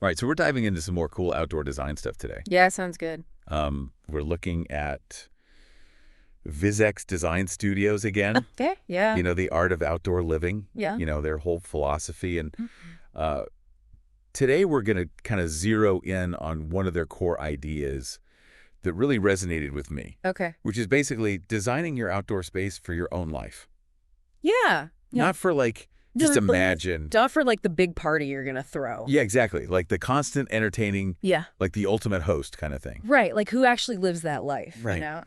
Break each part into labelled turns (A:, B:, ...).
A: All right, so we're diving into some more cool outdoor design stuff today.
B: Yeah, sounds good.
A: We're looking at VizX Design Studios again.
B: Okay, yeah.
A: You know, the art of outdoor living.
B: Yeah.
A: You know, their whole philosophy. And
B: Mhm.
A: uh, today we're going to kind of zero in on one of their core ideas that really resonated with me,
B: Okay.
A: which is basically designing your outdoor space for your own life.
B: Yeah. Yeah.
A: Not for like, just imagine.
B: Not for like the big party you're gonna throw.
A: Yeah, exactly. Like the constant entertaining,
B: Yeah.
A: like the ultimate host kind of thing.
B: Right. Like who actually lives that life?
A: Right.
B: You know?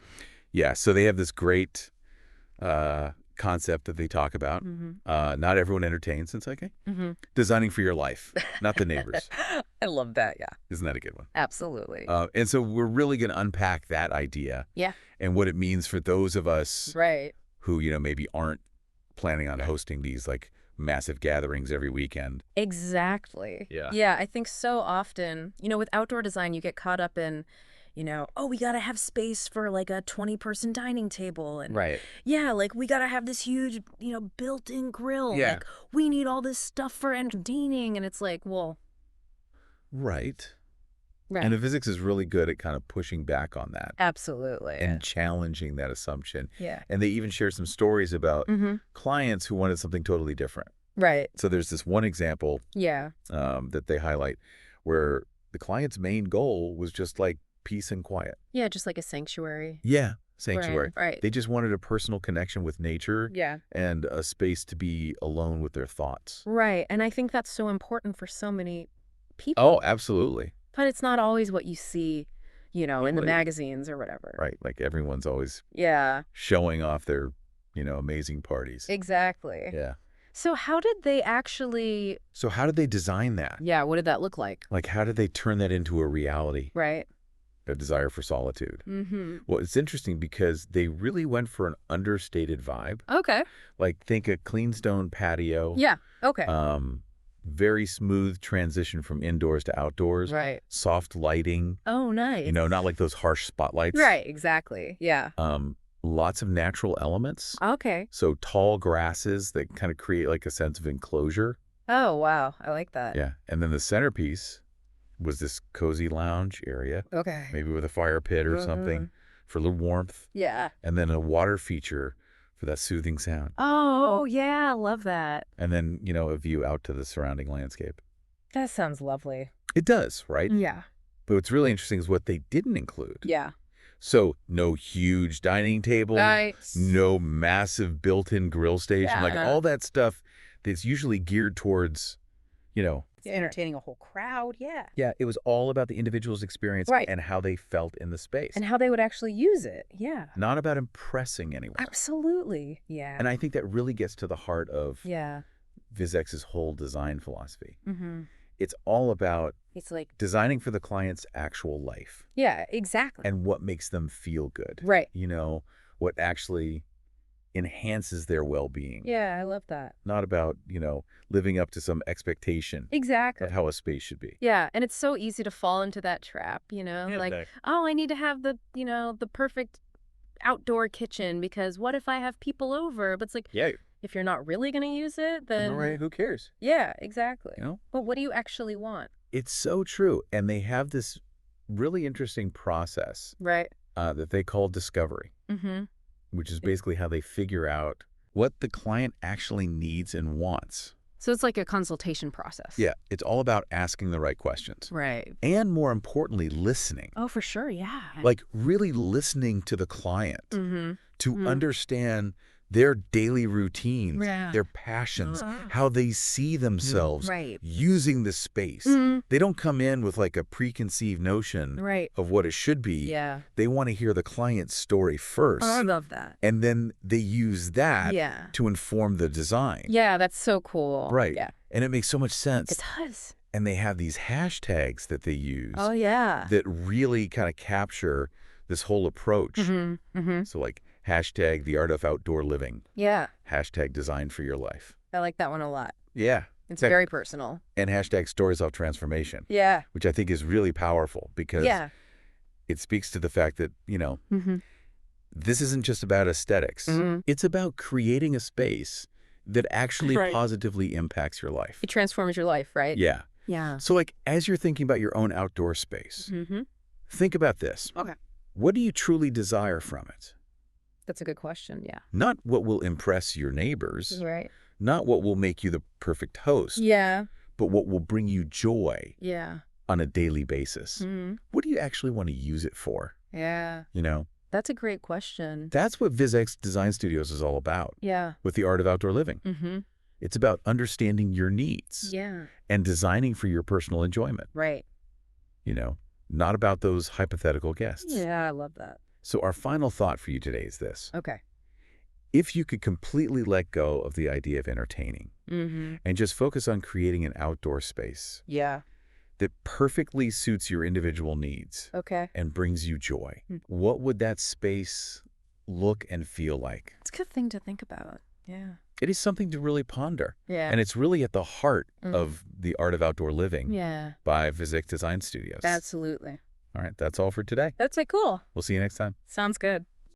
A: Yeah, so they have this great concept that they talk about. Not everyone entertains. It's like, hey, designing for your life, not the neighbors.
B: I love that. Yeah.
A: Isn't that a good one?
B: Absolutely.
A: And so we're really going to unpack that idea.
B: Yeah.
A: And what it means for those of us
B: Right.
A: who, you know, maybe aren't planning on hosting these like massive gatherings every weekend.
B: Exactly.
A: Yeah.
B: Yeah. I think so often, with outdoor design, you get caught up in, oh, we got to have space for like a 20-person dining table. And
A: Right.
B: yeah, like we got to have this huge, built-in grill.
A: Yeah.
B: Like we need all this stuff for entertaining. And it's like, well.
A: Right.
B: Right.
A: And VizX is really good at kind of pushing back on that.
B: Absolutely.
A: And challenging that assumption.
B: Yeah.
A: And they even share some stories about clients who wanted something totally different.
B: Right.
A: So there's this one example that they highlight where the client's main goal was just like peace and quiet.
B: Yeah, just like a sanctuary.
A: Yeah, sanctuary.
B: Right.
A: They just wanted a personal connection with nature and a space to be alone with their thoughts.
B: Right. And I think that's so important for so many people.
A: Oh, absolutely.
B: But it's not always what you see, in the magazines or whatever.
A: Right. Like everyone's always
B: showing
A: off their, amazing parties.
B: Exactly.
A: Yeah.
B: So how did they
A: design that?
B: Yeah, what did that look like?
A: Like, how did they turn that into a reality?
B: Right.
A: A desire for solitude. Well, it's interesting because they really went for an understated vibe.
B: Okay.
A: Like, think a clean stone patio.
B: Yeah. Okay.
A: Very smooth transition from indoors to outdoors.
B: Right.
A: Soft lighting.
B: Oh, nice.
A: Not like those harsh spotlights.
B: Right, exactly. Yeah.
A: Lots of natural elements.
B: Okay.
A: So tall grasses that kind of create like a sense of enclosure.
B: Oh, wow. I like that.
A: Yeah. And then the centerpiece was this cozy lounge area.
B: Okay.
A: Maybe with a fire pit or something for a little warmth.
B: Yeah.
A: And then a water feature for that soothing sound.
B: Oh, yeah. I love that.
A: And then, a view out to the surrounding landscape.
B: That sounds lovely.
A: It does, right?
B: Yeah.
A: But what's really interesting is what they didn't include.
B: Yeah.
A: So no huge dining table,
B: Nice.
A: no massive built-in grill station,
B: Yeah.
A: like all that stuff that's usually geared towards,
B: entertaining a whole crowd. Yeah.
A: Yeah, it was all about the individual's experience and how they felt in the space.
B: And how they would actually use it. Yeah.
A: Not about impressing anyone.
B: Absolutely. Yeah.
A: And I think that really gets to the heart of
B: Yeah.
A: VizX's whole design philosophy.
B: Mm-hmm.
A: It's all about
B: It's like
A: designing for the client's actual life.
B: Yeah, exactly.
A: And what makes them feel good.
B: Right.
A: What actually enhances their well-being.
B: Yeah, I love that.
A: Not about, living up to some expectation
B: Exactly.
A: of how a space should be.
B: Yeah, and it's so easy to fall into that trap, like, oh, I need to have the, the perfect outdoor kitchen because what if I have people over? But it's like, if you're not really going to use it, then
A: all right, who cares?
B: Yeah, exactly.
A: But
B: what do you actually want?
A: It's so true. And they have this really interesting process that they call discovery, which is basically how they figure out what the client actually needs and wants.
B: So it's like a consultation process.
A: Yeah, it's all about asking the right questions.
B: Right.
A: And more importantly, listening.
B: Oh, for sure, yeah.
A: Like really listening to the client to understand their daily routines, their passions, how they see themselves using the space. They don't come in with like a preconceived notion of what it should be.
B: Yeah.
A: They want to hear the client's story first.
B: Oh, I love that.
A: And then they use that to inform the design.
B: Yeah, that's so cool.
A: Right.
B: Yeah.
A: And it makes so much sense.
B: It does.
A: And they have these hashtags that they use.
B: Oh, yeah.
A: That really kind of capture this whole approach. So like, hashtag the art of outdoor living.
B: Yeah.
A: Hashtag design for your life.
B: I like that one a lot.
A: Yeah.
B: It's very personal.
A: And hashtag stories of transformation.
B: Yeah.
A: Which I think is really powerful because it speaks to the fact that, this isn't just about aesthetics. It's about creating a space that actually positively impacts your life.
B: It transforms your life, right?
A: Yeah.
B: Yeah.
A: So like, as you're thinking about your own outdoor space, think about this.
B: Okay.
A: What do you truly desire from it?
B: That's a good question, yeah.
A: Not what will impress your neighbors.
B: Right.
A: Not what will make you the perfect host.
B: Yeah.
A: But what will bring you joy.
B: Yeah.
A: On a daily basis. What do you actually want to use it for?
B: Yeah.
A: You know?
B: That's a great question.
A: That's what VizX Design Studios is all about.
B: Yeah.
A: With the art of outdoor living. It's about understanding your needs.
B: Yeah.
A: And designing for your personal enjoyment.
B: Right.
A: You know, not about those hypothetical guests.
B: Yeah, I love that.
A: So our final thought for you today is this.
B: Okay.
A: If you could completely let go of the idea of entertaining and just focus on creating an outdoor space.
B: Yeah.
A: That perfectly suits your individual needs.
B: Okay.
A: And brings you joy. What would that space look and feel like?
B: It's a good thing to think about. Yeah.
A: It is something to really ponder.
B: Yeah.
A: And it's really at the heart of the art of outdoor living.
B: Yeah.
A: By VizX Design Studios.
B: Absolutely.
A: All right, that's all for today.
B: That's cool.
A: We'll see you next time.
B: Sounds good.